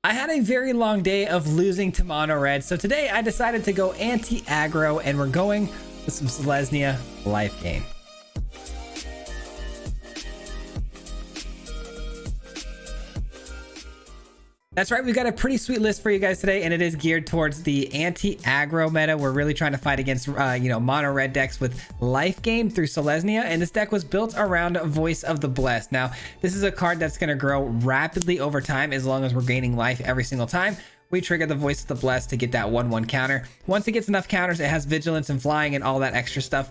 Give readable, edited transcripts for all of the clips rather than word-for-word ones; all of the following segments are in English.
I had a very long day of losing to mono red, so today I decided to go anti-aggro and we're going with some Selesnya life gain. That's right, we've got a pretty sweet list for you guys today, and it is geared towards the anti-aggro meta. We're really trying to fight against, mono red decks with life gain through Selesnya, and this deck was built around Voice of the Blessed. Now, this is a card that's going to grow rapidly over time as long as we're gaining life every single time we trigger the Voice of the Blessed to get that 1/1 counter. Once it gets enough counters, it has vigilance and flying and all that extra stuff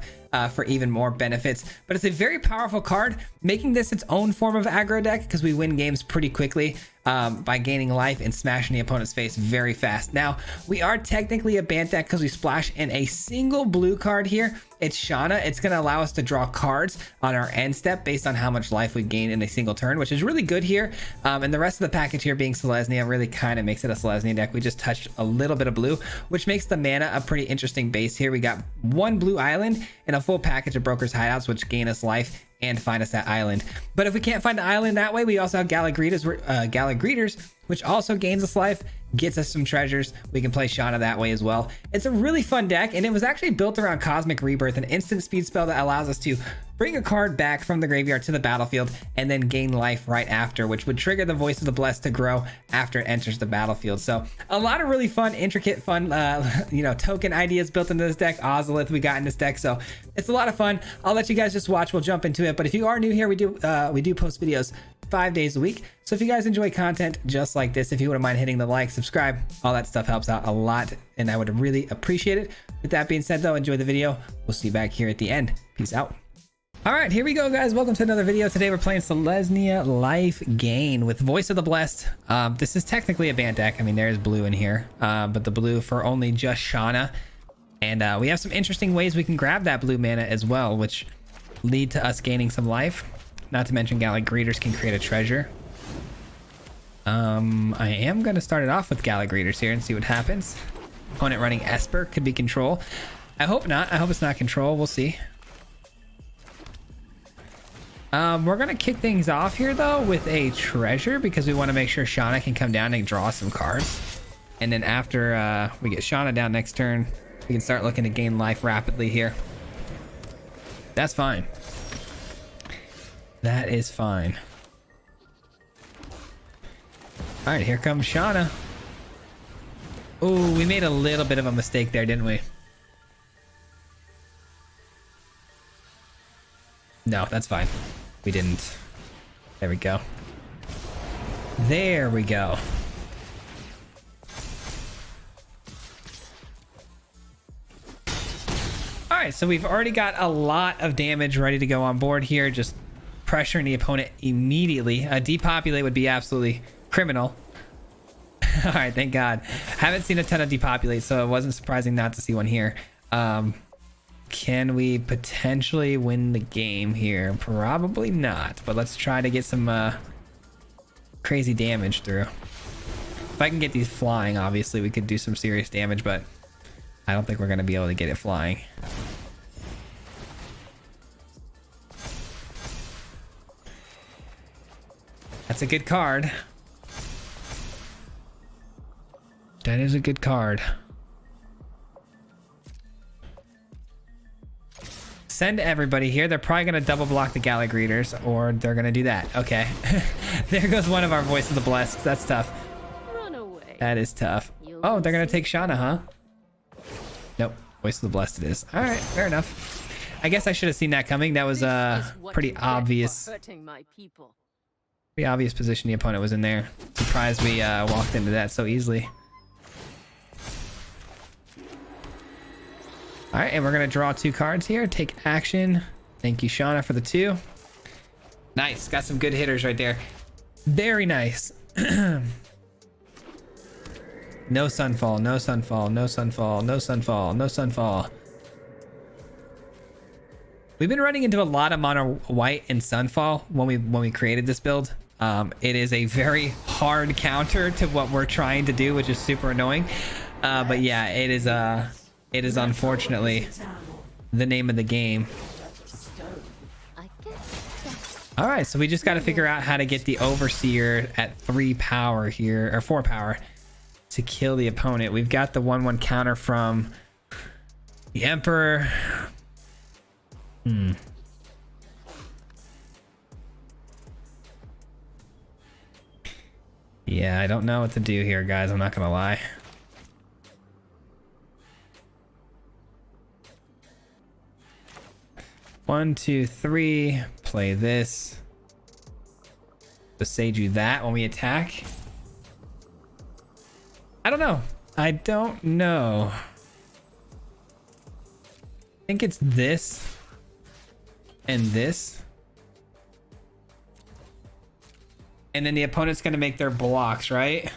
for even more benefits. But it's a very powerful card, making this its own form of aggro deck because we win games pretty quickly by gaining life and smashing the opponent's face very fast. Now, we are technically a ban deck because we splash in a single blue card here. It's Shauna. It's going to allow us to draw cards on our end step based on how much life we gain in a single turn, which is really good here. And the rest of the package here being Selesnya really kind of makes it a Selesnya deck. We just touched a little bit of blue, which makes the mana a pretty interesting base here. We got one blue island and a full package of Broker's Hideouts, which gain us life and find us that island. But if we can't find the island that way, we also have Galagreeters, which also gains us life, gets us some treasures. We can play Shauna that way as well. It's a really fun deck, and it was actually built around Cosmic Rebirth, an instant speed spell that allows us to bring a card back from the graveyard to the battlefield and then gain life right after, which would trigger the Voice of the Blessed to grow after it enters the battlefield. So a lot of really fun, intricate, fun, token ideas built into this deck. Ozolith we got in this deck, so it's a lot of fun. I'll let you guys just watch. We'll jump into it. But if you are new here, we do post videos 5 days a week. So if you guys enjoy content just like this, if you wouldn't mind hitting the like, subscribe, all that stuff helps out a lot, and I would really appreciate it. With that being said, though, enjoy the video. We'll see you back here at the end. Peace out. All right, here we go, guys. Welcome to another video. Today we're playing Selesnya Life Gain with Voice of the Blessed. This is technically a ban deck. I mean, there is blue in here, but the blue for only just Shauna. And we have some interesting ways we can grab that blue mana as well, which lead to us gaining some life. Not to mention Galagreeters can create a treasure. I am going to start it off with Galagreeters here and see what happens. Opponent running Esper could be control. I hope not. I hope it's not control. We'll see. We're going to kick things off here, though, with a treasure because we want to make sure Shauna can come down and draw some cards. And then after we get Shauna down next turn, we can start looking to gain life rapidly here. That's fine. That is fine. All right, here comes Shauna. Ooh, we made a little bit of a mistake there, didn't we? No, that's fine. We didn't. There we go. There we go. All right, so we've already got a lot of damage ready to go on board here, just pressuring the opponent immediately. Depopulate would be absolutely criminal. All right, thank God. Haven't seen a ton of depopulate, so it wasn't surprising not to see one here. Can we potentially win the game here? Probably not, but let's try to get some crazy damage through. If I can get these flying, obviously we could do some serious damage, but I don't think we're going to be able to get it flying. That's a good card. That is a good card. Send everybody here. They're probably going to double block the Galagreeters, or they're going to do that. Okay. There goes one of our Voice of the Blessed. That's tough. Run away. That is tough. Oh, they're going to take Shauna, huh? Nope. Voice of the Blessed it is. All right. Fair enough. I guess I should have seen that coming. That was pretty obvious. Pretty obvious position the opponent was in there. Surprised we walked into that so easily. All right, and we're gonna draw 2 cards here. Take action. Thank you, Shauna, for the 2. Nice, got some good hitters right there. Very nice. No Sunfall, no Sunfall, no Sunfall, no Sunfall, no Sunfall. We've been running into a lot of mono white and Sunfall when we created this build. It is a very hard counter to what we're trying to do, which is super annoying. But yeah, it is unfortunately the name of the game. All right, so we just got to figure out how to get the Overseer at 3 power here, or 4 power, to kill the opponent. We've got the 1/1 counter from the Emperor. Yeah, I don't know what to do here, guys. I'm not gonna lie. One, two, three. Play this. Sage you that when we attack. I don't know. I don't know. I think it's this and this. And then the opponent's going to make their blocks, right?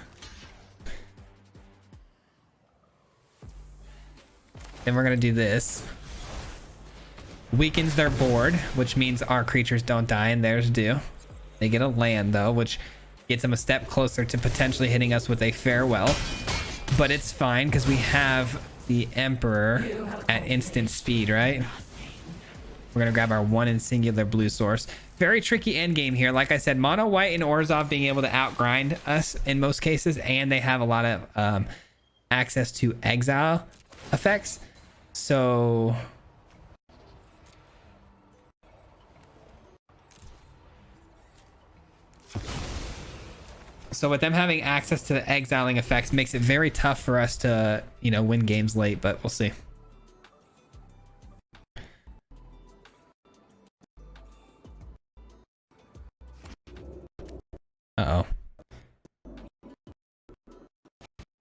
Then we're going to do this. Weakens their board, which means our creatures don't die and theirs do. They get a land though, which gets them a step closer to potentially hitting us with a farewell. But it's fine because we have the Emperor at instant speed, right? We're gonna grab our 1 and singular blue source. Very tricky end game here. Like I said, mono white and Orzhov being able to outgrind us in most cases, and they have a lot of access to exile effects. So with them having access to the exiling effects makes it very tough for us to, you know, win games late, but we'll see. Uh-oh.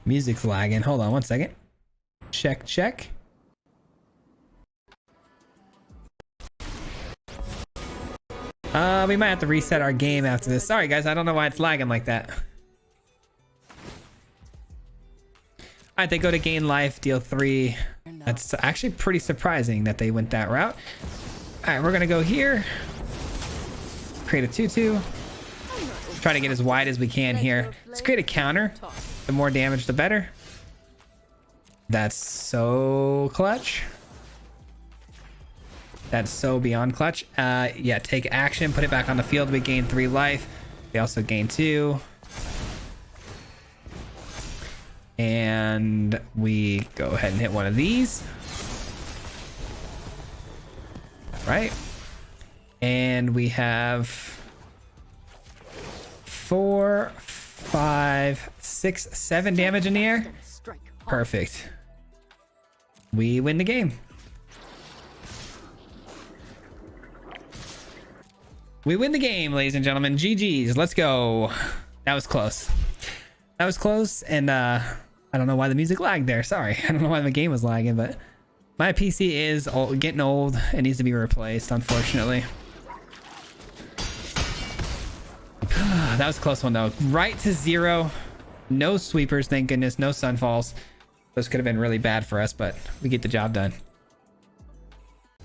Music's lagging. Hold on one second. Check, check. We might have to reset our game after this. Sorry, guys. I don't know why it's lagging like that. All right, they go to gain life, deal 3. That's actually pretty surprising that they went that route. All right, we're going to go here. Create a 2/2. Try to get as wide as we can here. Let's create a counter. The more damage, the better. That's so clutch. That's so beyond clutch. Yeah, take action, put it back on the field. We gain 3 life. We also gain 2. And we go ahead and hit one of these. Right. And we have 4, 5, 6, 7 damage in the air. Perfect. We win the game. We win the game, ladies and gentlemen. GG's. Let's go. That was close. That was close, and I don't know why the music lagged there. Sorry. I don't know why the game was lagging, but my PC is getting old. It needs to be replaced, unfortunately. That was a close one, though. Right to 0. No sweepers, thank goodness. No sunfalls. This could have been really bad for us, but we get the job done.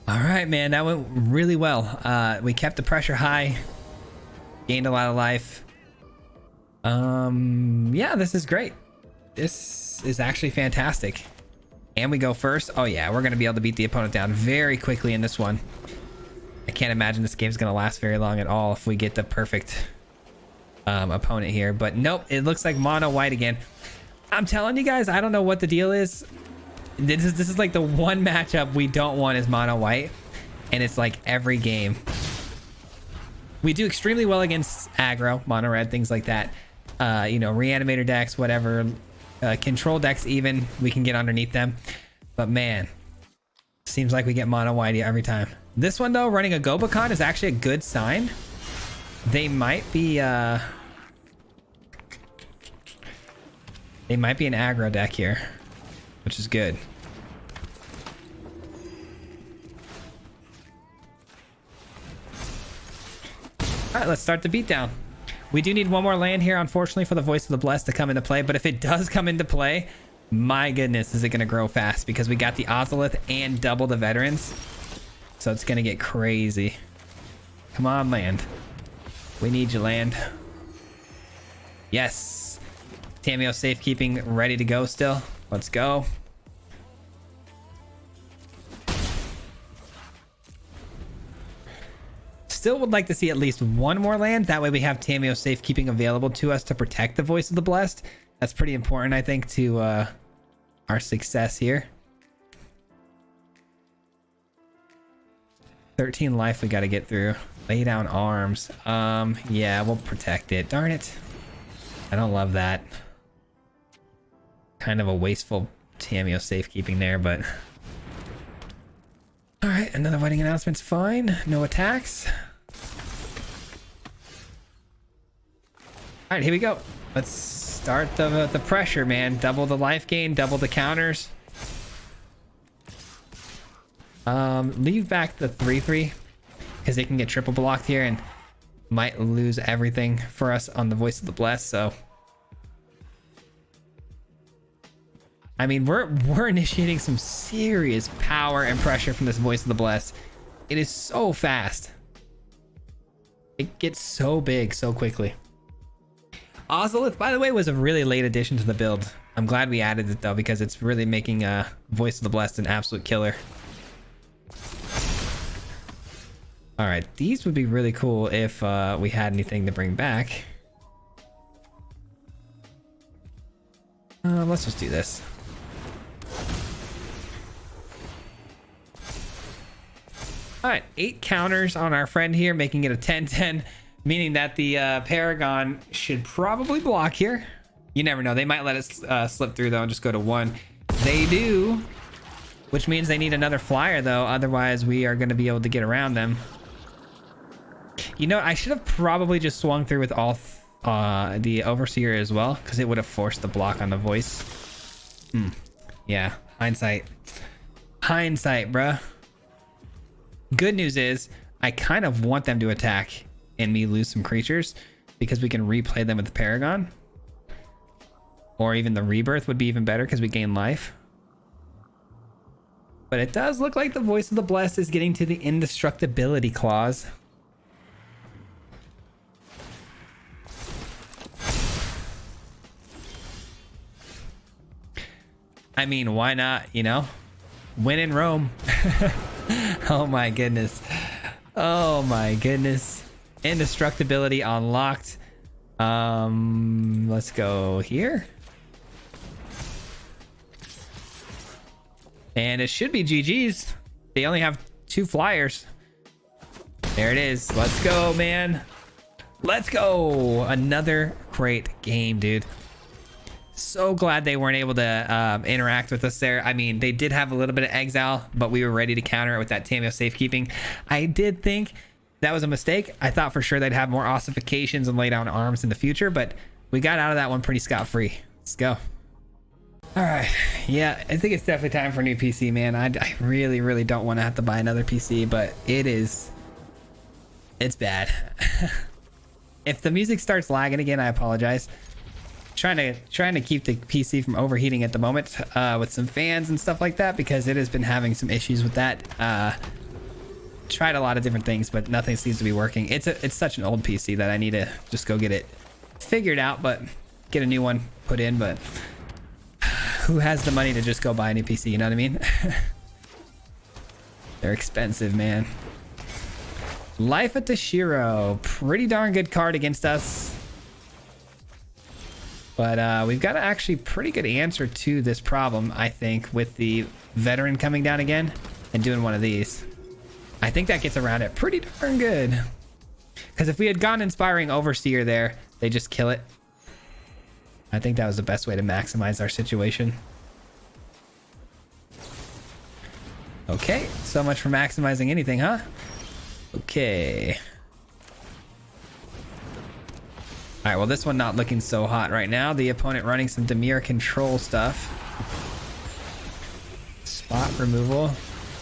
All right, man, that went really well. We kept the pressure high, gained a lot of life. Yeah, this is great. This is actually fantastic. And we go first. Oh yeah, we're gonna be able to beat the opponent down very quickly in this one. I can't imagine this game's gonna last very long at all if we get the perfect opponent here. But nope, it looks like mono white again. I'm telling you guys, I don't know what the deal is. This is like the one matchup we don't want is mono white, and it's like every game. We do extremely well against aggro, mono red, things like that. You know, reanimator decks, whatever, control decks even, we can get underneath them. But man, seems like we get mono white every time. This one though, running a Gobakon is actually a good sign. They might be an aggro deck here, which is good. All right, let's start the beatdown. We do need one more land here, unfortunately, for the Voice of the Blessed to come into play. But if it does come into play, my goodness, is it going to grow fast, because we got the Ozolith and double the veterans. So it's going to get crazy. Come on, land. We need you, land. Yes. Tameo safekeeping ready to go still. Let's go. still would like to see at least one more land. That way we have Tamiyo safekeeping available to us to protect the Voice of the Blessed. That's pretty important, I think, to our success here. 13 life we got to get through. Lay down arms. Yeah, we'll protect it. Darn it. I don't love that. Kind of a wasteful Tamiyo safekeeping there, but... Alright, another wedding announcement's fine. No attacks. Alright, here we go. Let's start the pressure, man. Double the life gain, double the counters. Leave back the 3/3 because they can get triple blocked here and might lose everything for us on the Voice of the Blessed. So, I mean, we're initiating some serious power and pressure from this Voice of the Blessed. It is so fast. It gets so big so quickly. Ozolith, by the way, was a really late addition to the build. I'm glad we added it though, because it's really making Voice of the Blessed an absolute killer. All right, these would be really cool if we had anything to bring back. Let's just do this. All right, 8 counters on our friend here, making it a 10-10, meaning that the Paragon should probably block here. You never know. They might let it slip through, though, and just go to 1. They do, which means they need another flyer, though. Otherwise, we are going to be able to get around them. You know, I should have probably just swung through with all the Overseer as well, because it would have forced the block on the Voice. Yeah, hindsight. Hindsight, bruh. Good news is, I kind of want them to attack and me lose some creatures, because we can replay them with the Paragon. Or even the Rebirth would be even better, because we gain life. But it does look like the Voice of the Blessed is getting to the indestructibility clause. I mean, why not, you know? Win in Rome. Oh my goodness. Oh my goodness. Indestructibility unlocked. Let's go here. And it should be GG's. They only have 2 flyers. There it is. Let's go, man. Let's go. Another great game, dude. So glad they weren't able to interact with us there. I mean, they did have a little bit of exile, but we were ready to counter it with that Tamiyo safekeeping. I did think that was a mistake. I thought for sure they'd have more ossifications and lay down arms in the future, but we got out of that one pretty scot-free. Let's go. All right. Yeah, I think it's definitely time for a new PC, man. I really, really don't want to have to buy another PC, but it's bad. If the music starts lagging again, I apologize. Trying to keep the PC from overheating at the moment with some fans and stuff like that, because it has been having some issues with that. Tried a lot of different things, but nothing seems to be working. It's such an old PC that I need to just go get it figured out, but get a new one put in. But who has the money to just go buy a new PC? You know what I mean? They're expensive, man. Life at Tashiro, pretty darn good card against us. But we've got actually pretty good answer to this problem, I think, with the Veteran coming down again and doing one of these. I think that gets around it pretty darn good. Because if we had gone Inspiring Overseer there, they just kill it. I think that was the best way to maximize our situation. Okay, so much for maximizing anything, huh? Okay. All right, well, this one not looking so hot right now. The opponent running some Dimir control stuff. Spot removal.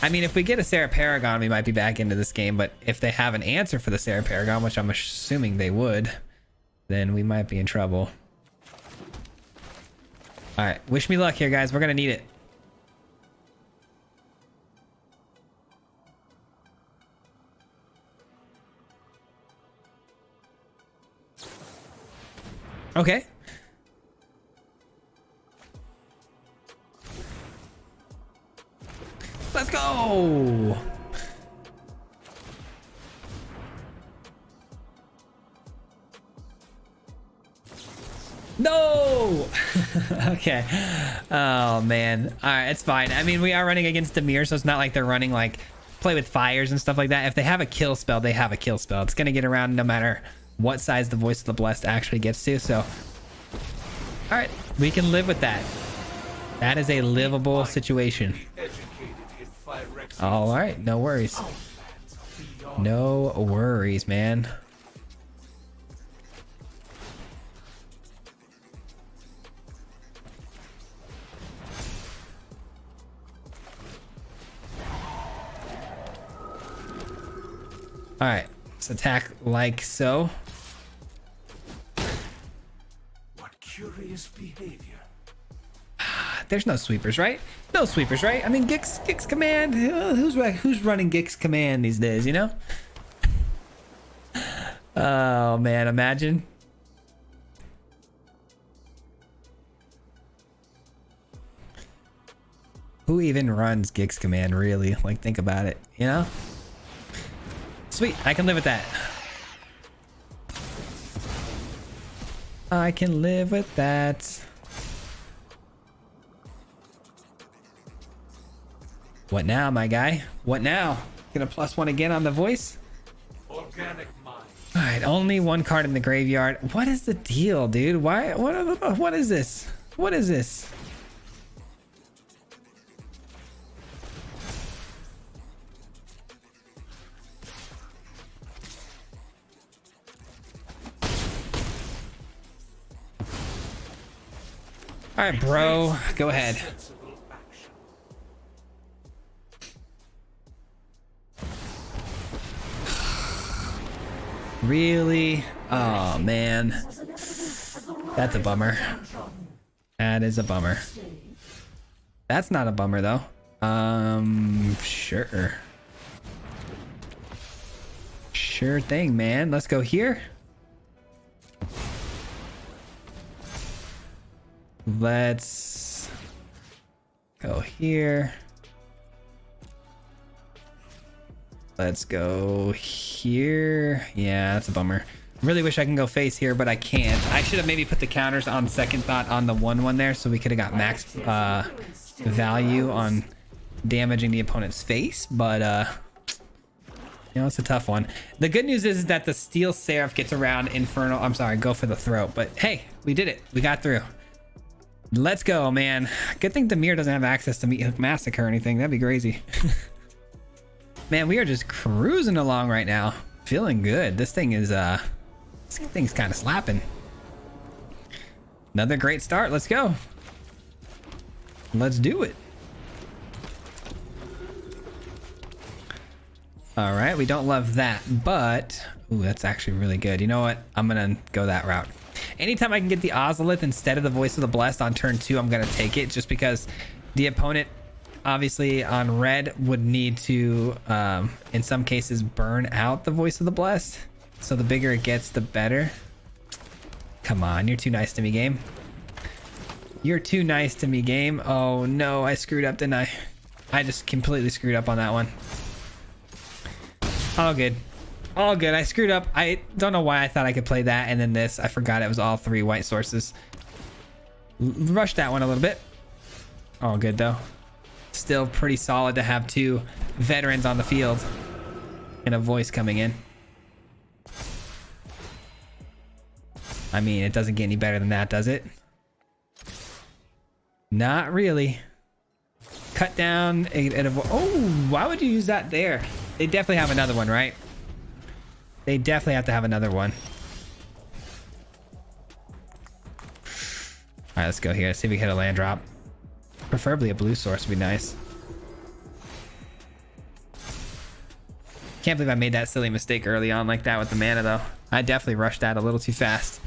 I mean, if we get a Sarah Paragon, we might be back into this game. But if they have an answer for the Sarah Paragon, which I'm assuming they would, then we might be in trouble. All right, wish me luck here, guys. We're going to need it. Okay. Let's go. Okay. Oh man. All right, it's fine. I mean, we are running against Demir, so it's not like they're running like play with fires and stuff like that. If they have a kill spell, they have a kill spell. It's gonna get around no matter what size the Voice of the Blessed actually gets to. So, all right, we can live with that. That is a livable situation. All right, no worries. No worries, man. All right, let's attack like so. What curious behavior. There's no sweepers, right? No sweepers, right? I mean, Gix command. Who's running Gix command these days? You know? Oh man, imagine. Who even runs Gix command? Really? Like, think about it. You know? Sweet, I can live with that. I can live with that. What now, my guy? What now? Gonna +1 again on the voice? Organic mind. All right, only one card in the graveyard. What is the deal, dude? Why? What is this? What is this? All right, bro, go ahead. Really? Oh man, that's a bummer. That is a bummer. That's not a bummer though. Sure thing, man. Let's go here. Let's go here. Let's go here. Yeah, that's a bummer. Really wish I can go face here, but I can't. I should have maybe put the counters on second thought on the 1/1 there, so we could have got max value on damaging the opponent's face, but you know, it's a tough one. The good news is that the Steel Seraph gets around Infernal. I'm sorry, go for the throat, but hey, we did it. We got through. Let's go, man. Good thing Demir doesn't have access to Massacre or anything. That'd be crazy. Man, we are just cruising along right now. Feeling good. This thing's kind of slapping. Another great start. Let's go. Let's do it. All right, we don't love that, but ooh, that's actually really good. You know what? I'm gonna go that route. Anytime I can get the Ozolith instead of the Voice of the Blessed on turn 2, I'm gonna take it, just because the opponent obviously on red would need to in some cases burn out the Voice of the Blessed, so the bigger it gets, the better. Come on, you're too nice to me, game. You're too nice to me, game. Oh no, I screwed up, didn't I? I just completely screwed up on that one. All good. All good. I screwed up. I don't know why I thought I could play that and then this. I forgot it was all 3 white sources. Rushed that one a little bit. All good though. Still pretty solid to have 2 veterans on the field and a voice coming in. I mean, it doesn't get any better than that, does it? Not really. Cut down oh, why would you use that there? They definitely have another one, right? They definitely have to have another one. All right, let's go here. Let's see if we hit a land drop. Preferably a blue source would be nice. Can't believe I made that silly mistake early on like that with the mana, though. I definitely rushed that a little too fast.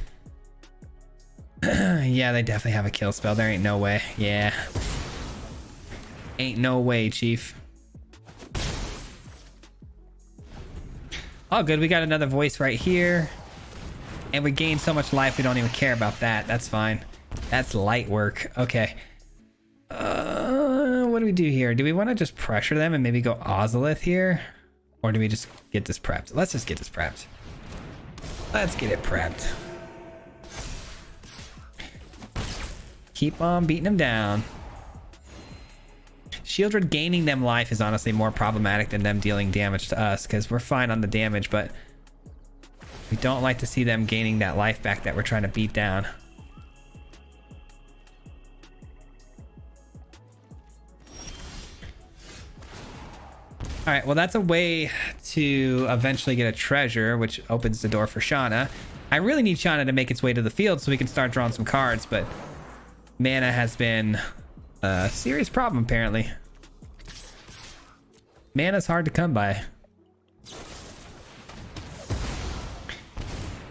Yeah, they definitely have a kill spell. There ain't no way. Yeah. Ain't no way, Chief. Oh, good. We got another voice right here. And we gained so much life, we don't even care about that. That's fine. That's light work. Okay. What do we do here? Do we want to just pressure them and maybe go Ozolith here? Or do we just get this prepped? Let's just get this prepped. Let's get it prepped. Keep on beating them down. Shieldred gaining them life is honestly more problematic than them dealing damage to us, because we're fine on the damage, but we don't like to see them gaining that life back that we're trying to beat down. All right, well, that's a way to eventually get a treasure, which opens the door for Shauna. I really need Shauna to make its way to the field so we can start drawing some cards, but mana has been a serious problem, apparently. Mana's hard to come by.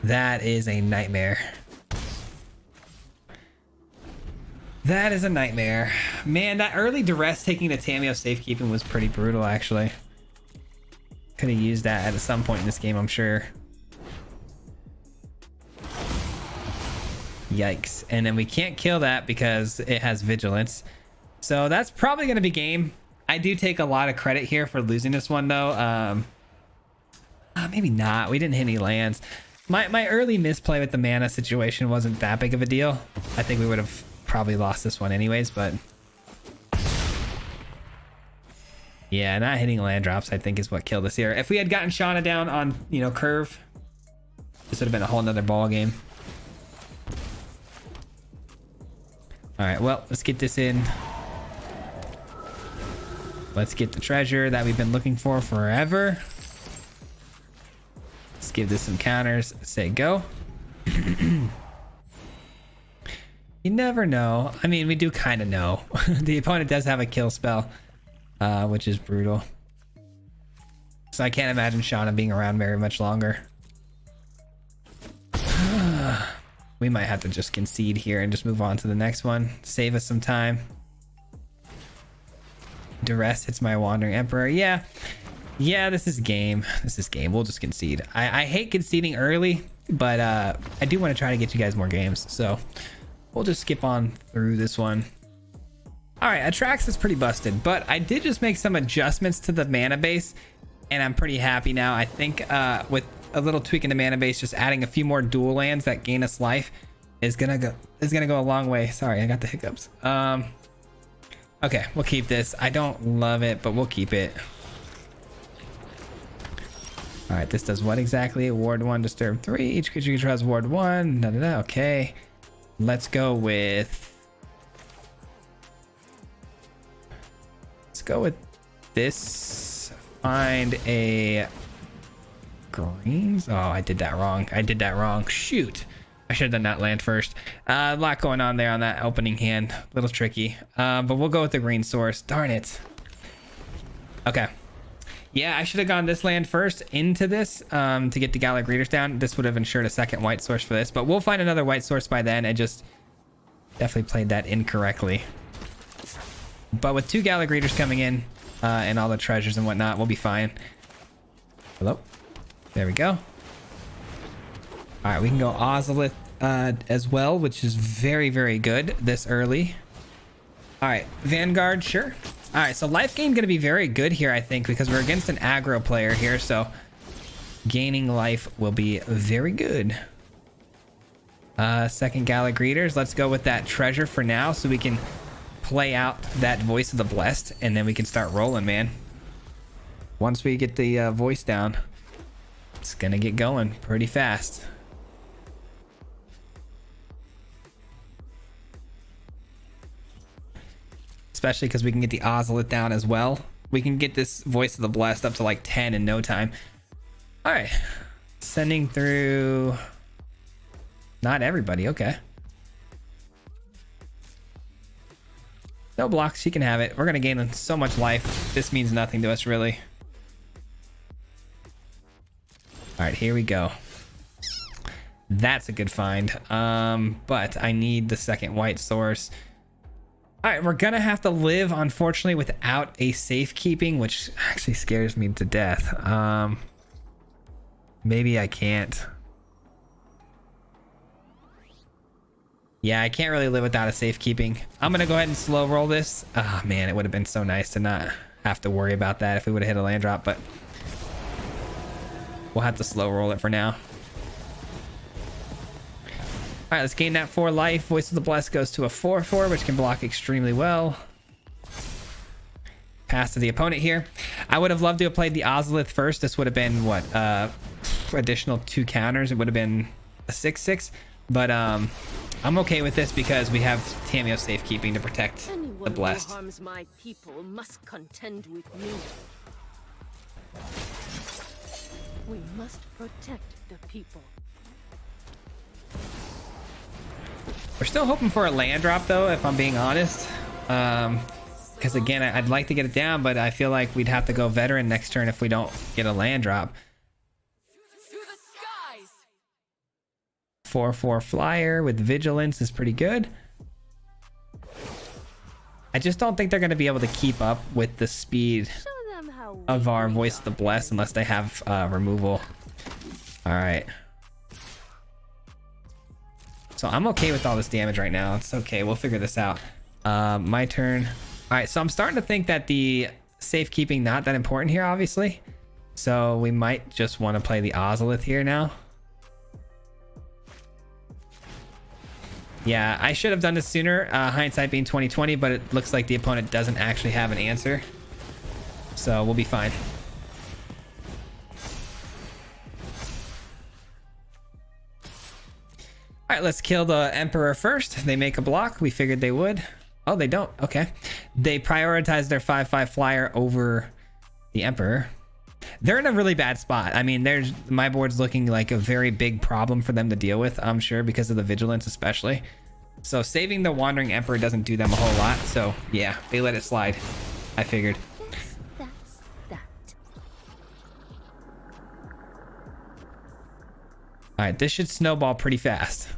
That is a nightmare. That is a nightmare. Man, that early duress taking the Tameo safekeeping was pretty brutal, actually. Could have used that at some point in this game, I'm sure. Yikes. And then we can't kill that because it has vigilance. So that's probably going to be game. I do take a lot of credit here for losing this one, though. Maybe not. We didn't hit any lands. My early misplay with the mana situation wasn't that big of a deal. I think we would have probably lost this one anyways, but yeah, not hitting land drops I think is what killed us here. If we had gotten Shauna down on, you know, curve, this would have been a whole nother ball game. All right, well, let's get this in. Let's get the treasure that we've been looking for forever. Let's give this some counters. Say go. You never know. I mean, we do kind of know. The opponent does have a kill spell, which is brutal. So I can't imagine Shauna being around very much longer. We might have to just concede here and just move on to the next one. Save us some time. Duress hits my Wandering Emperor. Yeah, this is game. This is game. We'll just concede. I hate conceding early, but I do want to try to get you guys more games. So we'll just skip on through this one. All right, Atrax is pretty busted, but I did just make some adjustments to the mana base, and I'm pretty happy now. I think with a little tweak in the mana base, just adding a few more dual lands that gain us life is gonna go a long way. Sorry, I got the hiccups. Okay, we'll keep this. I don't love it, but we'll keep it. All right, this does what exactly? Ward 1, disturb 3. Each creature you control has ward 1. Da, da, da. Okay, let's go with this. Find a greens. Oh, I did that wrong. Shoot, I should have done that land first. A lot going on there on that opening hand. A little tricky, but we'll go with the green source. Darn it. Okay, yeah, I should have gone this land first into this to get the Gallic Readers down. This would have ensured a second white source for this, but we'll find another white source by then. I just definitely played that incorrectly. But with 2 Gallic Readers coming in and all the treasures and whatnot, we'll be fine. Hello, there we go. All right, we can go Ozolith as well, which is very, very good this early. All right, Vanguard, sure. All right, so life gain gonna be very good here, I think, because we're against an aggro player here, so gaining life will be very good. Second Gallic Readers, let's go with that treasure for now so we can play out that Voice of the Blessed, and then we can start rolling, man. Once we get the voice down, it's gonna get going pretty fast. Especially because we can get the Ozolith down as well. We can get this Voice of the Blessed up to like 10 in no time. All right, sending through. Not everybody, okay. No blocks, she can have it. We're gonna gain so much life. This means nothing to us, really. All right, here we go. That's a good find. But I need the second white source. All right, we're gonna have to live, unfortunately, without a safekeeping, which actually scares me to death. Maybe I can't. Yeah, I can't really live without a safekeeping. I'm gonna go ahead and slow roll this. Oh man, it would have been so nice to not have to worry about that if we would have hit a land drop, but we'll have to slow roll it for now. All right, let's gain that 4 life. Voice of the Blessed goes to a 4/4, which can block extremely well. Pass to the opponent here. I would have loved to have played the Ozolith first. This would have been what, additional 2 counters. It would have been a 6/6, but I'm okay with this because we have Tamio safekeeping to protect the Blessed. Anyone who harms my people must contend with me. We must protect the people. We're still hoping for a land drop though, if I'm being honest. Because again, I'd like to get it down, but I feel like we'd have to go veteran next turn if we don't get a land drop. To the skies! 4/4 flyer with vigilance is pretty good. I just don't think they're going to be able to keep up with the speed Show them how of our we Voice of the Blessed unless they have removal. All right. So I'm okay with all this damage right now. It's okay. We'll figure this out. My turn. All right. So I'm starting to think that the safekeeping not that important here, obviously. So we might just want to play the Ozolith here now. Yeah, I should have done this sooner. Hindsight being 20/20, but it looks like the opponent doesn't actually have an answer. So we'll be fine. All right, let's kill the Emperor first. They make a block. We figured they would. Oh, they don't. Okay. They prioritize their 5/5 flyer over the Emperor. They're in a really bad spot. I mean, my board's looking like a very big problem for them to deal with, I'm sure, because of the vigilance especially. So saving the Wandering Emperor doesn't do them a whole lot. So yeah, they let it slide. I figured. Yes, that's that. All right, this should snowball pretty fast.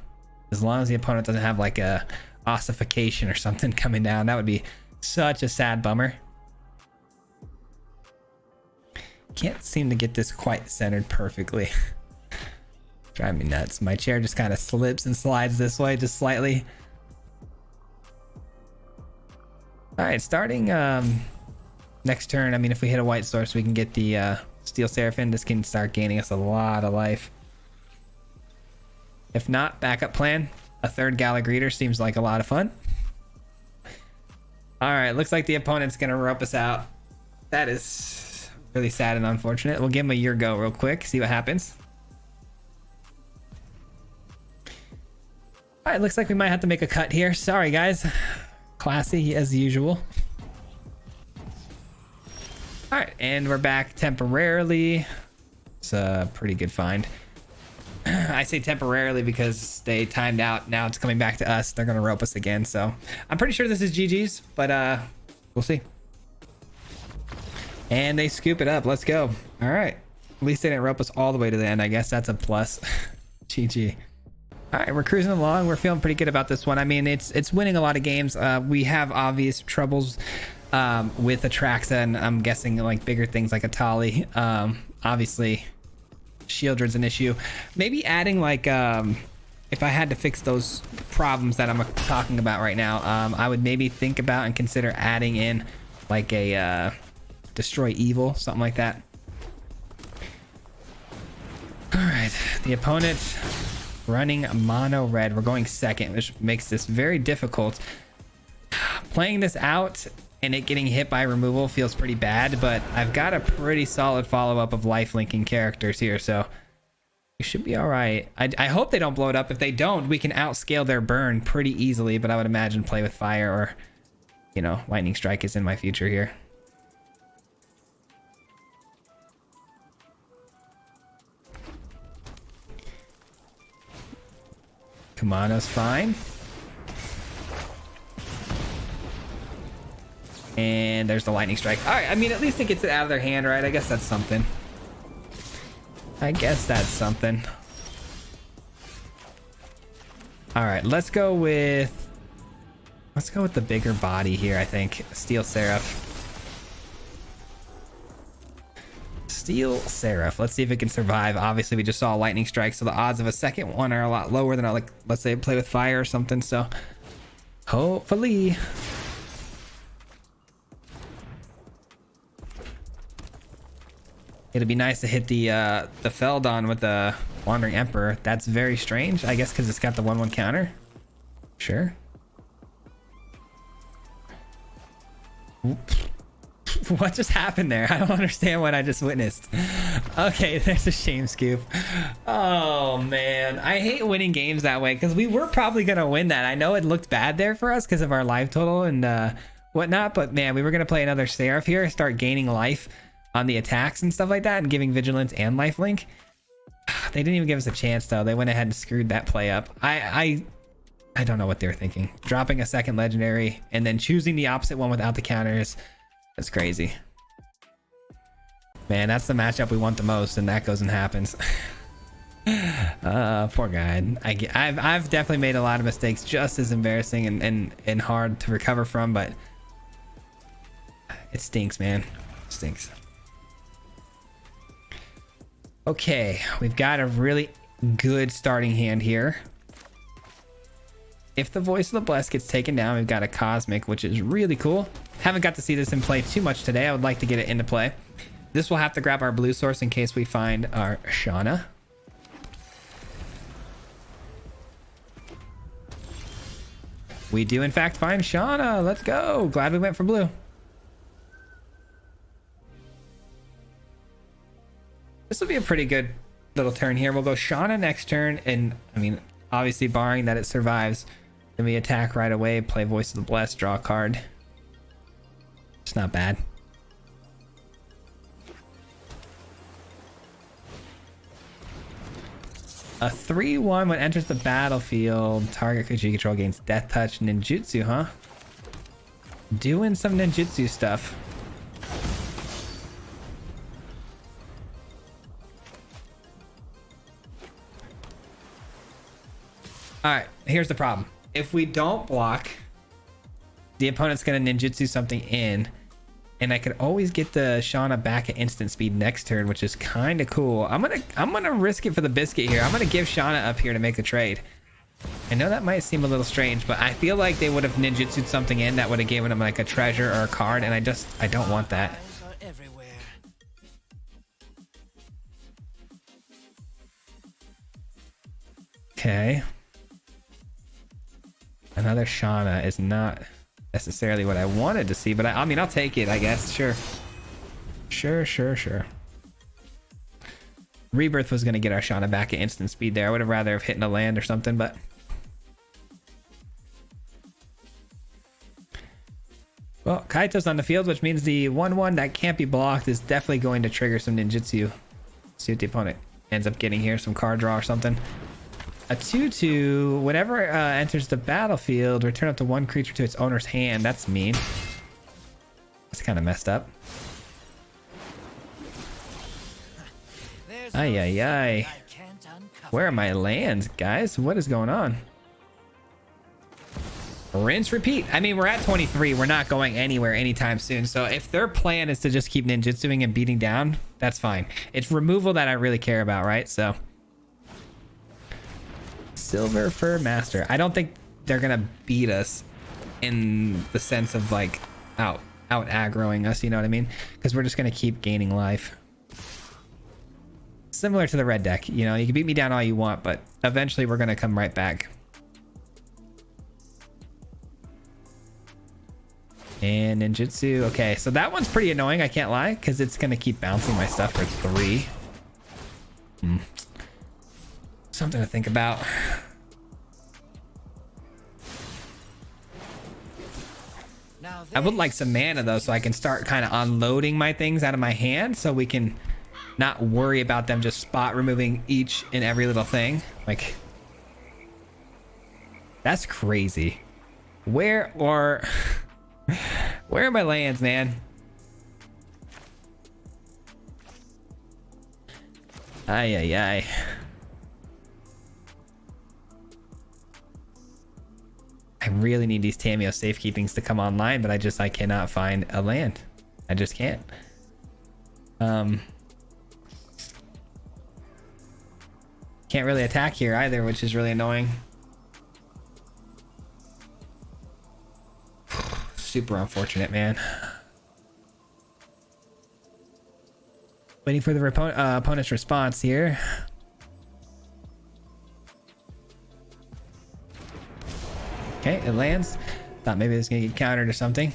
As long as the opponent doesn't have like a ossification or something coming down. That would be such a sad bummer. Can't seem to get this quite centered perfectly. Drive me nuts. My chair just kind of slips and slides this way just slightly. All right, starting next turn. I mean, if we hit a white source, we can get the Steel Seraphim. This can start gaining us a lot of life. If not, backup plan. A 3rd Gala Greeter seems like a lot of fun. All right, looks like the opponent's gonna rope us out. That is really sad and unfortunate. We'll give him a year go real quick, see what happens. All right, looks like we might have to make a cut here. Sorry, guys. Classy as usual. All right, and we're back temporarily. It's a pretty good find. I say temporarily because they timed out. Now it's coming back to us. They're going to rope us again. So I'm pretty sure this is GG's, but we'll see. And they scoop it up. Let's go. All right. At least they didn't rope us all the way to the end. I guess that's a plus. GG. All right, we're cruising along. We're feeling pretty good about this one. I mean, it's winning a lot of games. We have obvious troubles with Atraxa, and I'm guessing like bigger things like Atali. Obviously, Shieldred's an issue. Maybe adding like if I had to fix those problems that I'm talking about right now, I would maybe think about and consider adding in like a Destroy Evil, something like that. All right, the opponent running mono red. We're going second, which makes this very difficult. Playing this out and it getting hit by removal feels pretty bad, but I've got a pretty solid follow-up of life linking characters here, so we should be all right. I hope they don't blow it up. If they don't, we can outscale their burn pretty easily, but I would imagine play with fire or, you know, lightning strike is in my future here. Kamana's fine. And there's the lightning strike. All right, I mean, at least it gets it out of their hand, right? I guess that's something. I guess that's something. All right, let's go with the bigger body here, I think. Steel Seraph. Steel Seraph. Let's see if it can survive. Obviously, we just saw a lightning strike, so the odds of a second one are a lot lower than, like, let's say, play with fire or something. So, hopefully. It'd be nice to hit the Feldon with the Wandering Emperor. That's very strange, I guess, because it's got the 1/1 counter. Sure. What just happened there? I don't understand what I just witnessed. Okay, there's a shame scoop. Oh man, I hate winning games that way because we were probably gonna win that. I know it looked bad there for us because of our life total and whatnot, but man, we were gonna play another Seraph here, start gaining life on the attacks and stuff like that, and giving vigilance and lifelink. They didn't even give us a chance though. They went ahead and screwed that play up. I don't know what they were thinking. Dropping a second legendary and then choosing the opposite one without the counters. That's crazy. Man, that's the matchup we want the most, and that goes and happens. Poor guy. I've definitely made a lot of mistakes, just as embarrassing and hard to recover from, but it stinks, man. It stinks. Okay, we've got a really good starting hand here. If the Voice of the Blessed gets taken down, we've got a Cosmic, which is really cool. Haven't got to see this in play too much today. I would like to get it into play. This will have to grab our blue source in case we find our Shauna. We do in fact find Shauna. Let's go. Glad we went for blue. This will be a pretty good little turn here. We'll go Shauna next turn, and I mean, obviously barring that it survives, then we attack right away, play Voice of the Blessed, draw a card. It's not bad. A 3/1 when enters the battlefield, target creature you control gains Death Touch. Ninjutsu, huh? Doing some ninjutsu stuff. Alright, here's the problem. If we don't block, the opponent's gonna ninjutsu something in, and I could always get the Shauna back at instant speed next turn, which is kind of cool. I'm gonna risk it for the biscuit here. I'm gonna give Shauna up here to make the trade. I know that might seem a little strange, but I feel like they would have ninjutsu'd something in that would have given them like a treasure or a card, and I don't want that. Okay. Another Shauna is not necessarily what I wanted to see, but I mean, I'll take it, I guess. Sure. Sure. Rebirth was going to get our Shauna back at instant speed there. I would have rather have hit in a land or something, but... Well, Kaito's on the field, which means the 1/1 that can't be blocked is definitely going to trigger some ninjutsu. See what the opponent ends up getting here, some card draw or something. A 2/2, whenever enters the battlefield, return up to one creature to its owner's hand. That's mean. That's kind of messed up. Ay. Where are my lands, guys? What is going on? Rinse, repeat. I mean, we're at 23. We're not going anywhere anytime soon. So if their plan is to just keep ninjutsuing and beating down, that's fine. It's removal that I really care about, right? So... Silver Fur Master. I don't think they're gonna beat us in the sense of like out aggroing us, you know what I mean? Because we're just gonna keep gaining life. Similar to the red deck, you know, you can beat me down all you want, but eventually we're gonna come right back. And ninjutsu. Okay, so that one's pretty annoying, I can't lie, because it's gonna keep bouncing my stuff for 3. Something to think about. I would like some mana though, so I can start kind of unloading my things out of my hand, so we can not worry about them just spot removing each and every little thing. Like, that's crazy. Where are my lands, man? Ay. I really need these Tameo safekeepings to come online, but I cannot find a land. I just can't. Can't really attack here either, which is really annoying. Super unfortunate, man. Waiting for the opponent's response here. Okay, it lands. Thought maybe it was gonna get countered or something.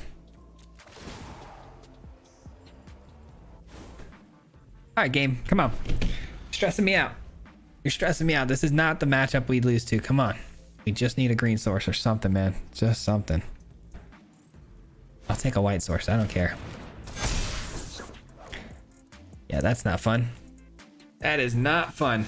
All right, game, come on. You're stressing me out. You're stressing me out. This is not the matchup we lose to. Come on. We just need a green source or something, man. Just something. I'll take a white source. I don't care. Yeah, that's not fun. That is not fun.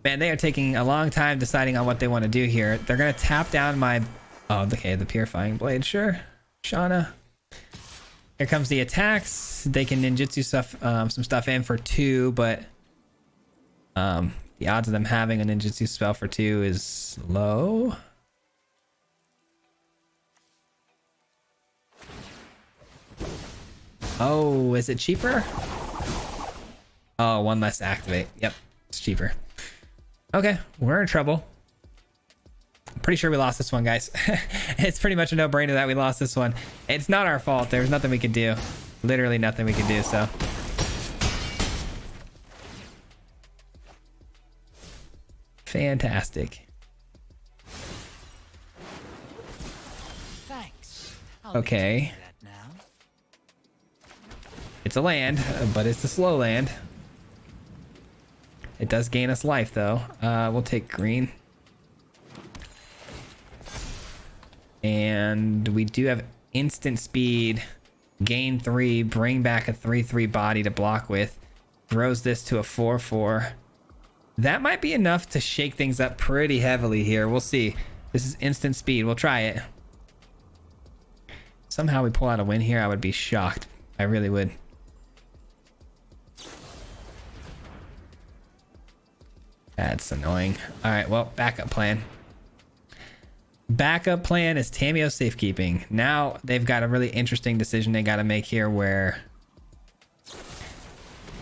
Man, they are taking a long time deciding on what they want to do here. They're going to tap down my... Oh, okay, the Purifying Blade. Sure. Shauna. Here comes the attacks. They can ninjutsu stuff, some stuff in for 2, but the odds of them having a ninjutsu spell for 2 is low. Oh, is it cheaper? Oh, 1 less to activate. Yep, it's cheaper. Okay, we're in trouble. I'm pretty sure we lost this one, guys. It's pretty much a no-brainer that we lost this one. It's not our fault. There's nothing we could do. Literally nothing we could do, so. Fantastic. Thanks. Okay. It's a land, but it's a slow land. It does gain us life, though. We'll take green. And we do have instant speed. Gain 3, bring back a 3/3 body to block with. Throws this to a 4/4. That might be enough to shake things up pretty heavily here. We'll see. This is instant speed. We'll try it. Somehow we pull out a win here, I would be shocked. I really would. That's annoying. All right, well, backup plan. Backup plan is Tameo safekeeping. Now they've got a really interesting decision they got to make here where...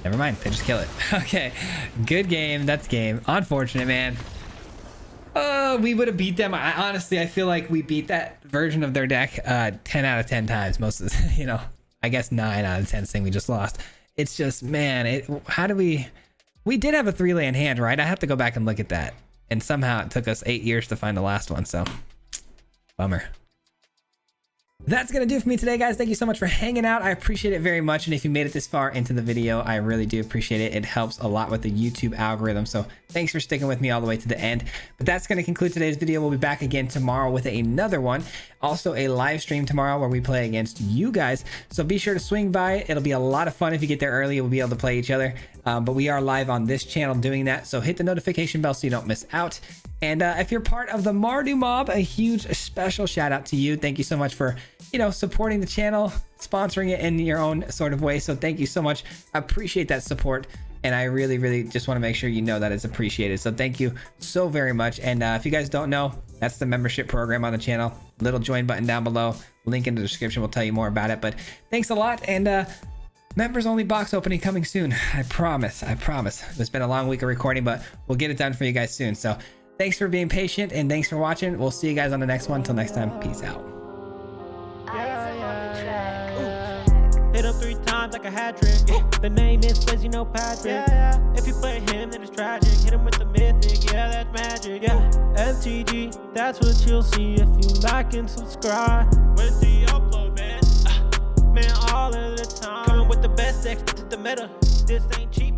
Never mind, they just kill it. Okay, good game. That's game. Unfortunate, man. We would have beat them. Honestly, I feel like we beat that version of their deck 10 out of 10 times. Most of the, you know, I guess 9 out of 10 thing we just lost. It's just, man, how do we... We did have a 3-land hand, right? I have to go back and look at that. And somehow it took us 8 years to find the last one, so bummer. That's gonna do it for me today, guys. Thank you so much for hanging out. I appreciate it very much. And if you made it this far into the video, I really do appreciate it. It helps a lot with the YouTube algorithm. So thanks for sticking with me all the way to the end. But that's gonna conclude today's video. We'll be back again tomorrow with another one. Also a live stream tomorrow where we play against you guys. So be sure to swing by. It'll be a lot of fun if you get there early. We'll be able to play each other. But we are live on this channel doing that. So hit the notification bell so you don't miss out. And if you're part of the Mardu Mob, a huge special shout out to you. Thank you so much for, you know, supporting the channel, sponsoring it in your own sort of way. So thank you so much. I appreciate that support. And I really, really just want to make sure you know that it's appreciated. So thank you so very much. And if you guys don't know, that's the membership program on the channel. Little join button down below. Link in the description will tell you more about it. But thanks a lot. And members only box opening coming soon. I promise. I promise. It's been a long week of recording, but we'll get it done for you guys soon. So thanks for being patient and thanks for watching. We'll see you guys on the next one. Until next time, peace out. Hit him 3 times like a hat trick. The name is Liz, you know Patrick. If you play him, then it's tragic. Hit him with the mythic, yeah, that's magic. Yeah, MTG, that's what you'll see if you like and subscribe. With the upload, man, man, all of the time. Coming with the best decks, this is the meta. This ain't cheap.